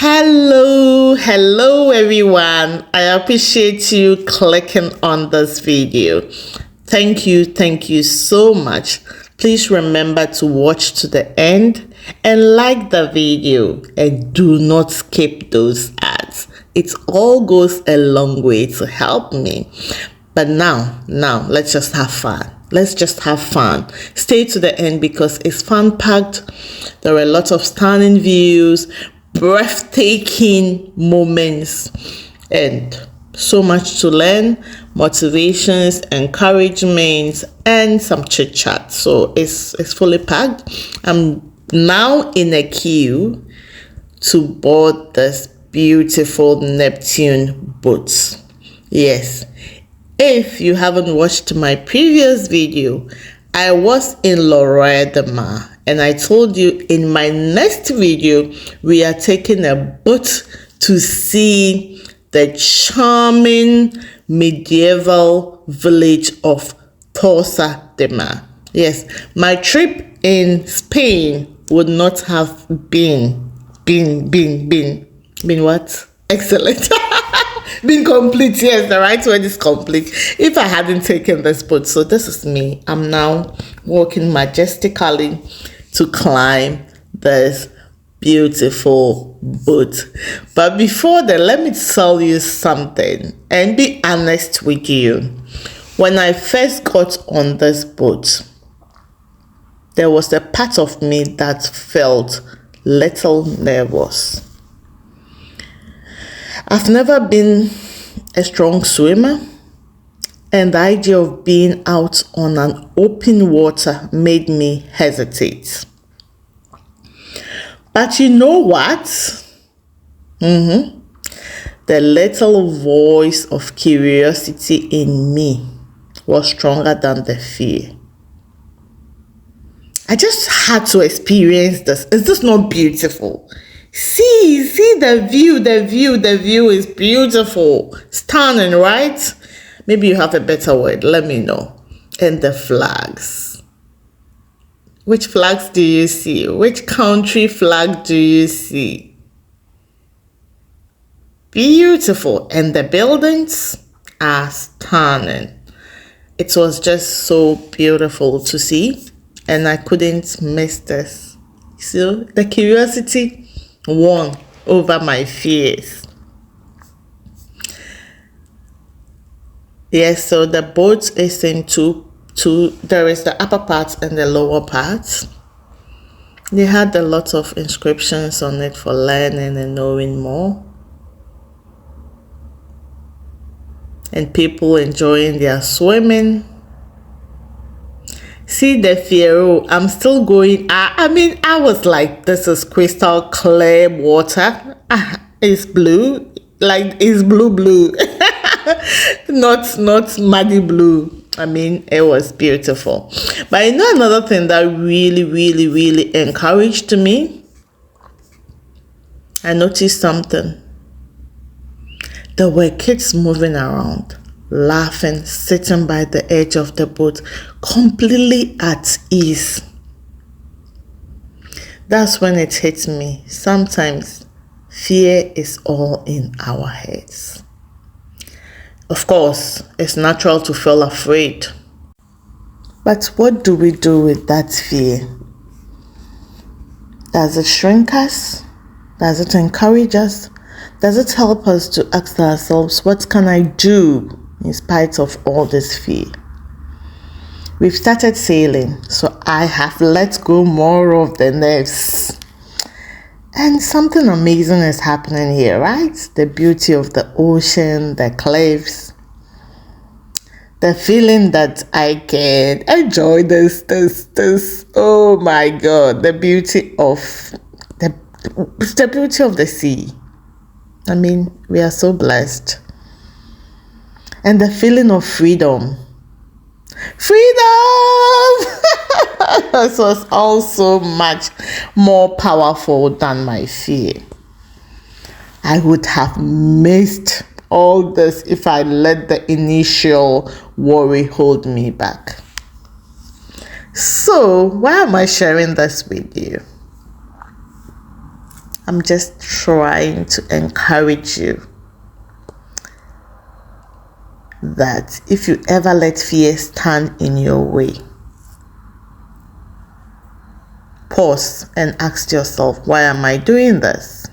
Hello everyone. I appreciate you clicking on this video. Thank you so much. Please remember to watch to the end and like the video and do not skip those ads. It all goes a long way to help me. But now let's just have fun. Stay to the end because it's fun packed. There are a lot of stunning views, breathtaking moments, and so much to learn, motivations, encouragements, and some chit chat. So it's fully packed. I'm now in a queue to board this beautiful Neptune boat. Yes. If you haven't watched my previous video, I was in Lloret de Mar, and I told you in my next video, we are taking a boat to see the charming medieval village of Tossa de Mar. Yes, my trip in Spain would not have been what? Excellent. Being complete, yes, the right word is complete, if I hadn't taken this boat. So this is me. I'm now walking majestically to climb this beautiful boat. But before that, let me tell you something and be honest with you. When I first got on this boat, there was a part of me that felt little nervous. I've never been a strong swimmer, and the idea of being out on an open water made me hesitate. But you know what? The little voice of curiosity in me was stronger than the fear. I just had to experience this. Is this not beautiful? See the view is beautiful, stunning, right? Maybe you have a better word, let me know. And the flags. Which flags do you see? Which country flag do you see? Beautiful. And the buildings are stunning. It was just so beautiful to see, and I couldn't miss this. So the curiosity won over my fears. Yes, so the boat is in two. There is the upper part and the lower part. They had a lot of inscriptions on it for learning and knowing more, and people enjoying their swimming. See the Fiero, I'm still going. I was like, this is crystal clear water. It's blue, like it's blue. not muddy blue. It was beautiful. But you know another thing that really encouraged me? I noticed something. There were kids moving around, laughing, sitting by the edge of the boat, completely at ease. That's when it hits me. Sometimes fear is all in our heads. Of course, it's natural to feel afraid. But what do we do with that fear? Does it shrink us? Does it encourage us? Does it help us to ask ourselves, what can I do in spite of all this fear? We've started sailing, so I have let go more of the nerves. And something amazing is happening here, right? The beauty of the ocean, the cliffs, the feeling that I can enjoy this. Oh my God, the beauty of the beauty of the sea. We are so blessed. And the feeling of freedom. This was also much more powerful than my fear. I would have missed all this if I let the initial worry hold me back. So why am I sharing this with you? I'm just trying to encourage you that if you ever let fear stand in your way, pause and ask yourself, why am I doing this?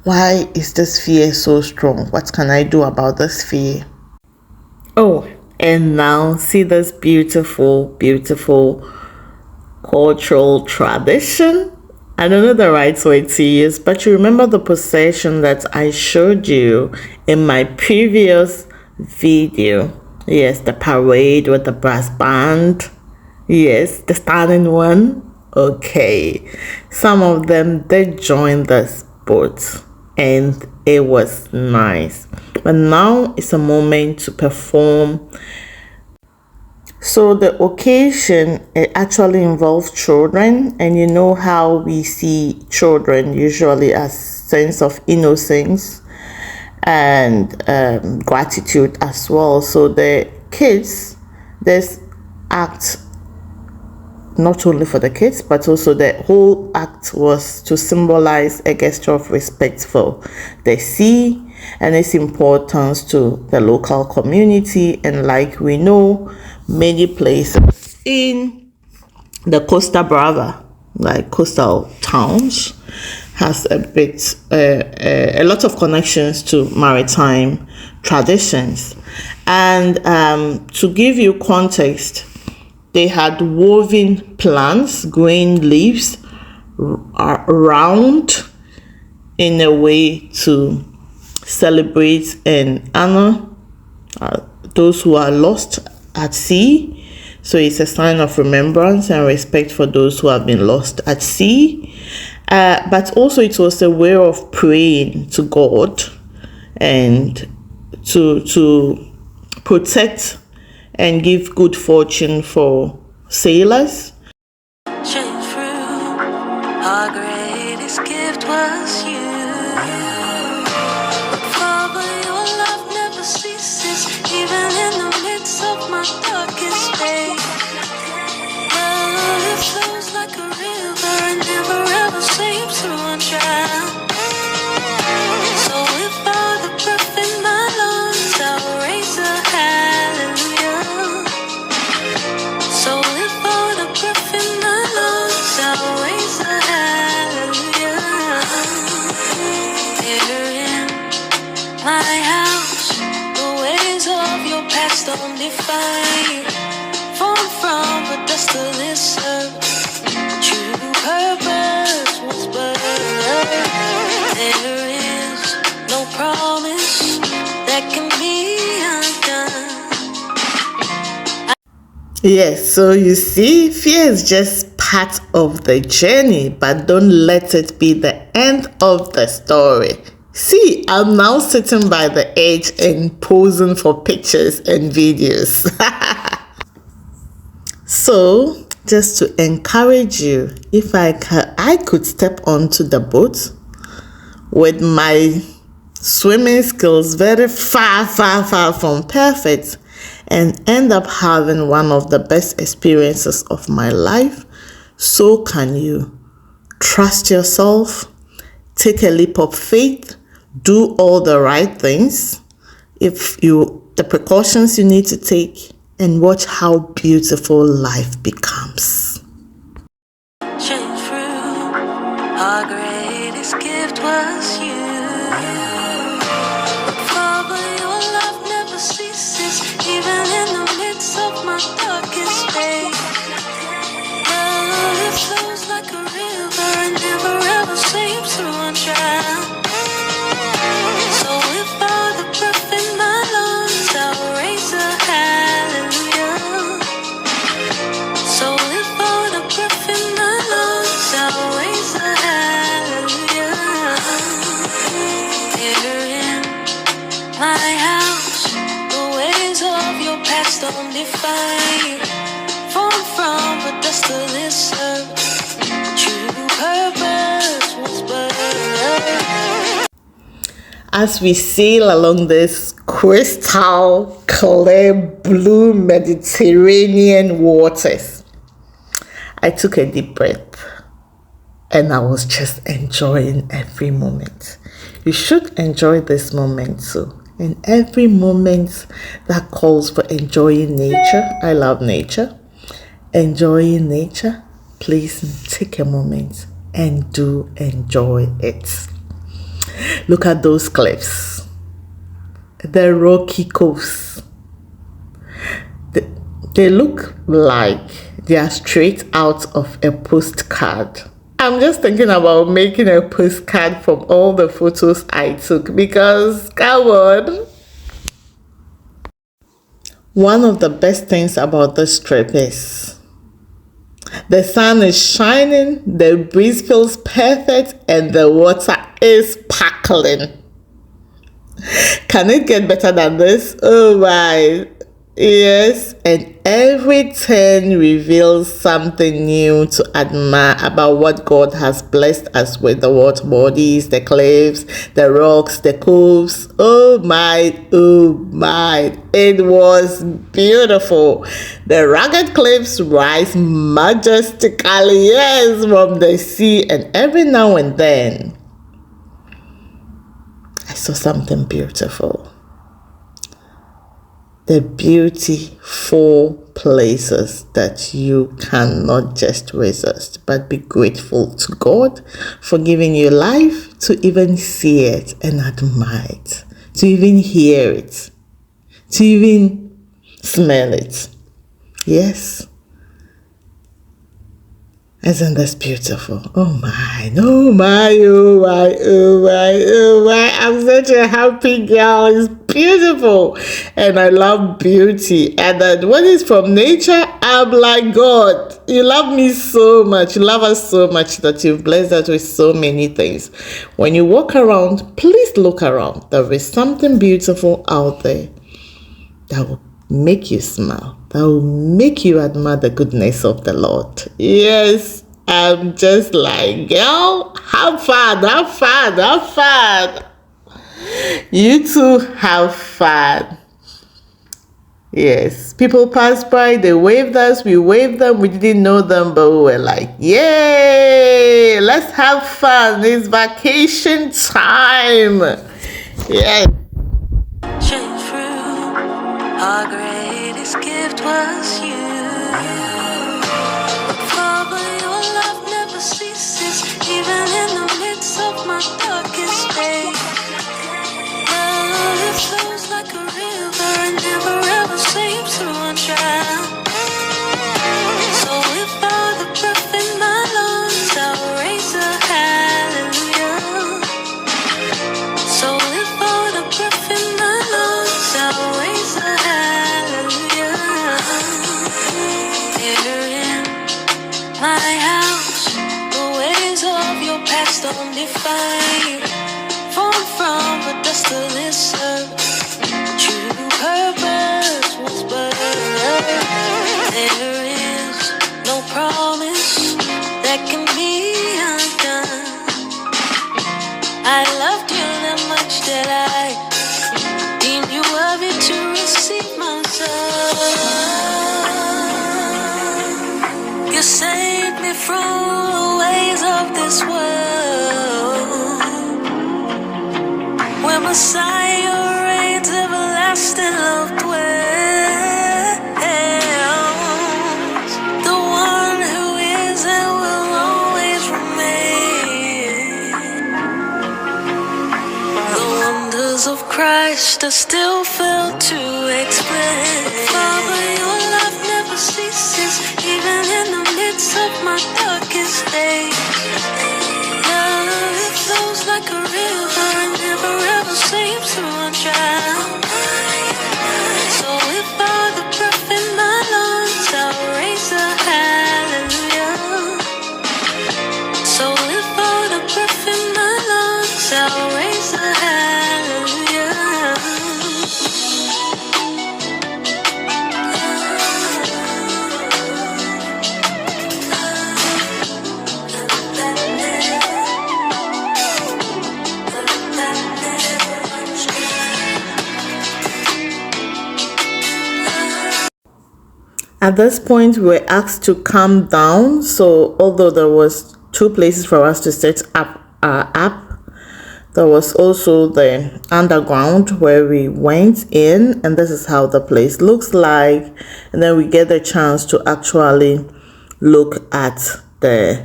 Why is this fear so strong? What can I do about this fear? Oh, and now see this beautiful, beautiful cultural tradition. I don't know the right word to use, but you remember the procession that I showed you in my previous video? Yes, the parade with the brass band. Yes, the standing one. Okay. Some of them did join this boat and it was nice. But now it's a moment to perform. So the occasion, it actually involves children, and you know how we see children usually as sense of innocence and gratitude as well. So the kids, this act, not only for the kids, but also the whole act was to symbolize a gesture of respect for the sea and its importance to the local community. And like we know, many places in the Costa Brava, like coastal towns, has a lot of connections to maritime traditions. And to give you context, they had woven plants, green leaves around in a way to celebrate and honor those who are lost at sea. So it's a sign of remembrance and respect for those who have been lost at sea. But also it was a way of praying to God and to protect and give good fortune for sailors. Our greatest gift was you. Father, your love never ceases, even in the midst of my darkest day. Love, it flows like a river and never ever seems to run dry. So if all the breath in my lungs, I'll raise a hallelujah. So if all the breath in my lungs, I'll raise a hallelujah. Here in my house, the ways of your past don't define. Formed from the dust of this earth, true purpose was birthed. There is no promise that can be undone. Yes, so you see, fear is just part of the journey, but don't let it be the end of the story. See, I'm now sitting by the edge and posing for pictures and videos. So, just to encourage you, if I could step onto the boat with my swimming skills very far from perfect, and end up having one of the best experiences of my life, so can you. Trust yourself, take a leap of faith, do all the right things, the precautions you need to take, and watch how beautiful life becomes. Shine through, our greatest gift was you. Father, your love never ceases, even in the midst of my darkest day. Love, it flows like a river and never ever seems to run dry. So if all the breath in my lungs, I'll raise a hallelujah. So if all the breath in my lungs, I'll raise a hallelujah. Here in my house, the ways of your past don't define. Formed from the dust of this earth, true purpose was birthed. As we sail along this crystal clear blue Mediterranean waters, I took a deep breath and I was just enjoying every moment. You should enjoy this moment too. And every moment that calls for enjoying nature, I love nature. Enjoying nature, please take a moment and do enjoy it. Look at those cliffs, the rocky coasts. They look like they are straight out of a postcard. I'm just thinking about making a postcard from all the photos I took because, come on. One of the best things about this trip is the sun is shining, the breeze feels perfect, and the water is sparkling. Can it get better than this? Oh my. Yes, and every turn reveals something new to admire about what God has blessed us with: the water bodies, the cliffs, the rocks, the coves. Oh my, oh my. It was beautiful. The rugged cliffs rise majestically, yes, from the sea, and every now and then I saw something beautiful. The beautiful places that you cannot just resist, but be grateful to God for giving you life to even see it and admire it, to even hear it, to even smell it. Yes. Isn't this beautiful? Oh my, oh my, oh my, oh my, oh my. I'm such a happy girl. It's beautiful. And I love beauty. And then when it's from nature, I'm like, God, you love me so much. You love us so much that you've blessed us with so many things. When you walk around, please look around. There is something beautiful out there that will make you smile, that will make you admire the goodness of the Lord. Yes, I'm just like, girl, have fun, have fun, have fun. You too have fun. Yes, people passed by, they waved us, we waved them, we didn't know them, but we were like, yay, let's have fun. It's vacation time. Yes. Our greatest gift was you. Father, your love never ceases, even in the midst of my darkest day. Love, it flows like a river and never ever seems to run dry. So if all the breath in my lungs, I'll raise a hallelujah. So if all the breath in my lungs, I'll raise a hallelujah. Here in my house, the ways of your past don't define you. Fallen from the dust of this earth, true purpose was birthed. There is no promise that can be undone. I loved you that much that I deemed you worthy to receive my son. You saved me from the ways of this world, where Messiah reigns, everlasting love dwells. The one who is and will always remain. The wonders of Christ I still fail to explain. Father, your love never ceases, even in the midst of my darkest days. Love, it flows like a river and never ever seems to run dry. So if all the breath in my lungs, I'll raise a hallelujah. So if all the breath in my lungs, I'll raise a hallelujah. At this point, we were asked to calm down. So although there was two places for us to set up our app. There was also the underground where we went in, and this is how the place looks like. And then we get the chance to actually look at the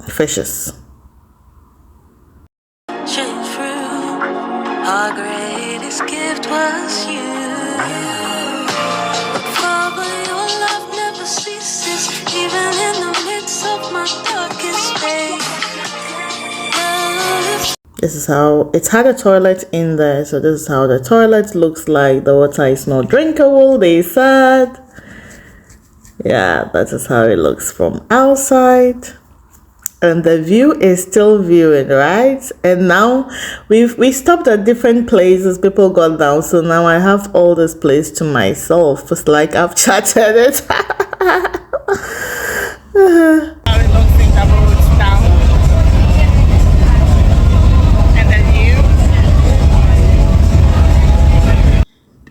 fishes. Our greatest gift was you. Father, your love never ceases, even in the midst of my darkest days. This is how it had a toilet in there, so this is how the toilet looks like. The water is not drinkable, they said. Yeah, that is how it looks from outside. And the view is still viewing, right? And now we stopped at different places. People got down, so now I have all this place to myself. It's like I've chatted it. How it looks in the roads down. And the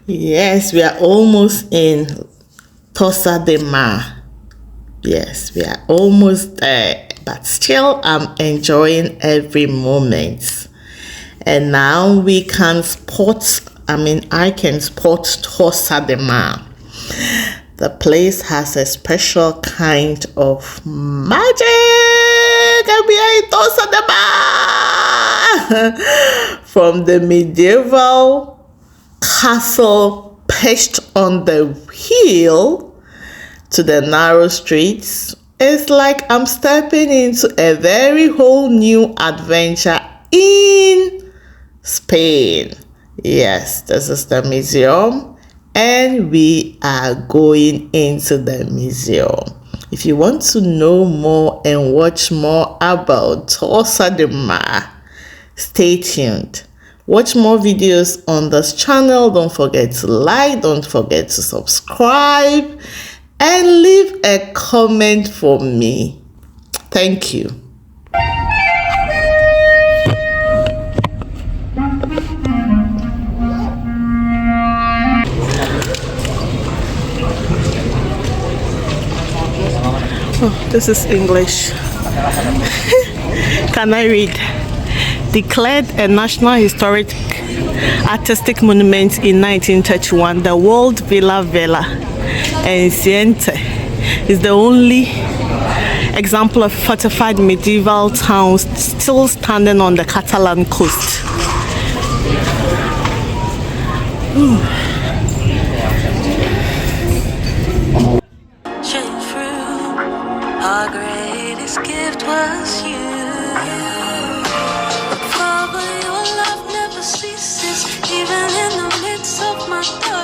view. Yes, we are almost in Tossa de Mar. Yes, we are almost there. But still, I'm enjoying every moment. And now we can spot, I can spot Tossa de Mar. The place has a special kind of magic. And we are in Tossa de Mar. From the medieval castle perched on the hill to the narrow streets. It's like I'm stepping into a very whole new adventure in Spain. Yes, this is the museum, and we are going into the museum. If you want to know more and watch more about Tossa de Mar, stay tuned. Watch more videos on this channel. Don't forget to like, don't forget to subscribe, and leave a comment for me. Thank you. Oh, this is English. Can I read? Declared a National Historic Artistic Monument in 1931, the World Villa Anciente is the only example of fortified medieval town still standing on the Catalan coast. Our greatest gift was you. Father, your love never ceases, even in the midst of my dark.